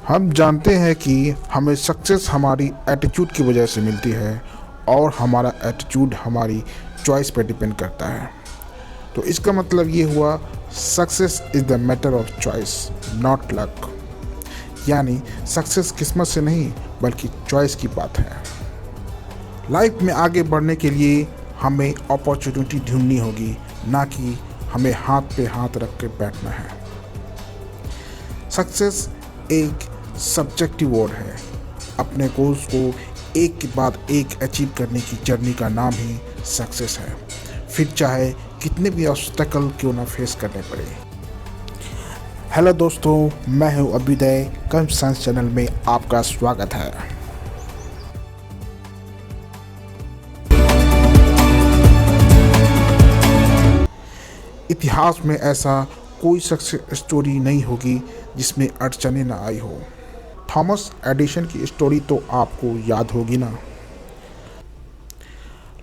हम जानते हैं कि हमें सक्सेस हमारी एटीट्यूड की वजह से मिलती है और हमारा एटीट्यूड हमारी चॉइस पर डिपेंड करता है। तो इसका मतलब ये हुआ success is the matter of choice not luck. यानी सक्सेस किस्मत से नहीं बल्कि चॉइस की बात है। लाइफ में आगे बढ़ने के लिए हमें अपॉर्चुनिटी ढूंढनी होगी, ना कि हमें हाथ पे हाथ रख के बैठना है। सक्सेस एक सब्जेक्टिव वर्ड है। अपने गोल्स को एक के बाद एक अचीव करने की जर्नी का नाम ही सक्सेस है, फिर चाहे कितने भी ऑब्स्टेकल क्यों ना फेस करने पड़े। हेलो दोस्तों, मैं हूं अभ्युदय। कर्म साइंस चैनल में आपका स्वागत है। इतिहास में ऐसा कोई सक्सेस स्टोरी नहीं होगी जिसमें अड़चने ना आई हो। थॉमस एडिसन की स्टोरी तो आपको याद होगी ना।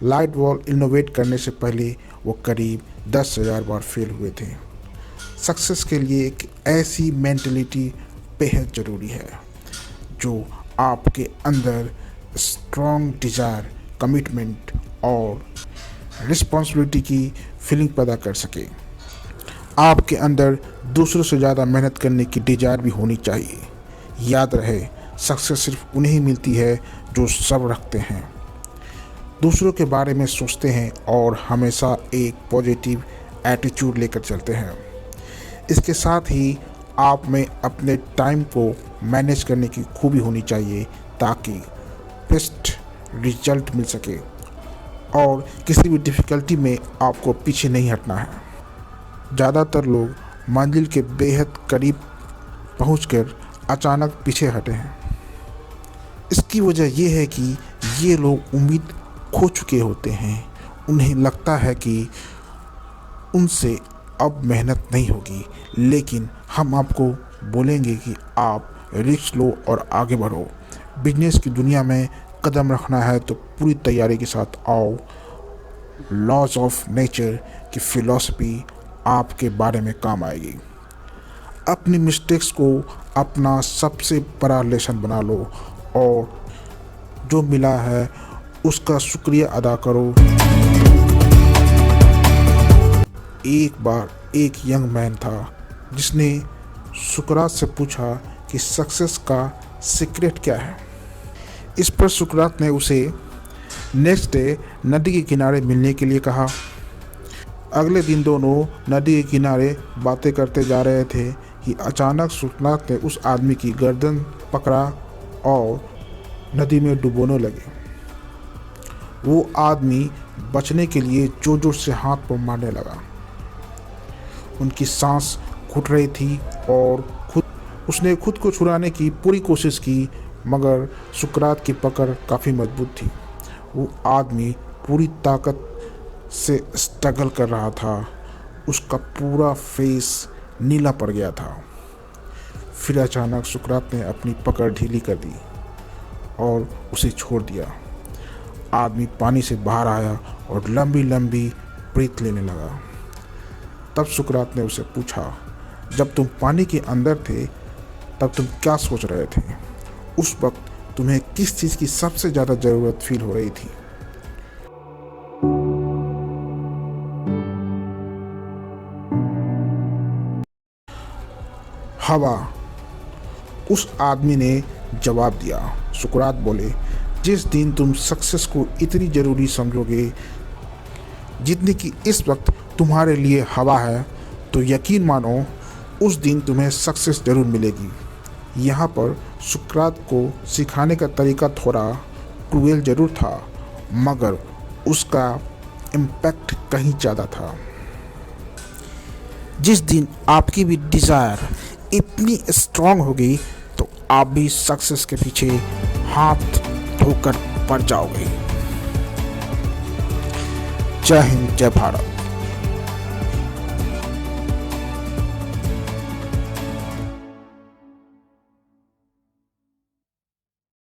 लाइट बल्ब इनोवेट करने से पहले वो करीब 10,000 बार फेल हुए थे। सक्सेस के लिए एक ऐसी मेंटलिटी बेहद ज़रूरी है जो आपके अंदर स्ट्रॉन्ग डिज़ायर, कमिटमेंट और रिस्पॉन्सिबिलिटी की फीलिंग पैदा कर सके। आपके अंदर दूसरों से ज़्यादा मेहनत करने की डिज़ायर भी होनी चाहिए। याद रहे, सक्सेस सिर्फ उन्हें ही मिलती है जो सब रखते हैं, दूसरों के बारे में सोचते हैं और हमेशा एक पॉजिटिव एटीट्यूड लेकर चलते हैं। इसके साथ ही आप में अपने टाइम को मैनेज करने की खूबी होनी चाहिए ताकि बेस्ट रिजल्ट मिल सके और किसी भी डिफ़िकल्टी में आपको पीछे नहीं हटना है। ज़्यादातर लोग मंजिल के बेहद करीब पहुंचकर अचानक पीछे हटे हैं। इसकी वजह यह है कि ये लोग उम्मीद खो चुके होते हैं। उन्हें लगता है कि उनसे अब मेहनत नहीं होगी, लेकिन हम आपको बोलेंगे कि आप रिस्क लो और आगे बढ़ो। बिजनेस की दुनिया में कदम रखना है तो पूरी तैयारी के साथ आओ। लॉज ऑफ नेचर की फिलॉसफी आपके बारे में काम आएगी। अपनी मिस्टेक्स को अपना सबसे बड़ा लेसन बना लो और जो मिला है उसका शुक्रिया अदा करो। एक बार एक यंग मैन था जिसने सुकरात से पूछा कि सक्सेस का सीक्रेट क्या है। इस पर सुकरात ने उसे नेक्स्ट डे नदी के किनारे मिलने के लिए कहा। अगले दिन दोनों नदी के किनारे बातें करते जा रहे थे कि अचानक सुकरात ने उस आदमी की गर्दन पकड़ा और नदी में डुबोने लगे। वो आदमी बचने के लिए जोर जोर से हाथ पर मारने लगा। उनकी सांस घुट रही थी और उसने खुद को छुड़ाने की पूरी कोशिश की, मगर सुकरात की पकड़ काफ़ी मजबूत थी। वो आदमी पूरी ताकत से स्ट्रगल कर रहा था। उसका पूरा फेस नीला पड़ गया था। फिर अचानक सुकरात ने अपनी पकड़ ढीली कर दी और उसे छोड़ दिया। आदमी पानी से बाहर आया और लंबी लंबी ब्रीथ लेने लगा। तब सुकरात ने उसे पूछा, जब तुम पानी के अंदर थे तब तुम क्या सोच रहे थे? उस वक्त तुम्हें किस चीज़ की सबसे ज़्यादा ज़रूरत फील हो रही थी? हवा, उस आदमी ने जवाब दिया। सुकरात बोले, जिस दिन तुम सक्सेस को इतनी ज़रूरी समझोगे जितनी कि इस वक्त तुम्हारे लिए हवा है, तो यकीन मानो उस दिन तुम्हें सक्सेस ज़रूर मिलेगी। यहाँ पर सुकरात को सिखाने का तरीका थोड़ा क्रूएल ज़रूर था, मगर उसका इम्पैक्ट कहीं ज़्यादा था। जिस दिन आपकी भी डिज़ायर इतनी स्ट्रांग होगी तो आप भी सक्सेस के पीछे हाथ धोकर पड़ जाओगे। जय हिंद, जय भारत।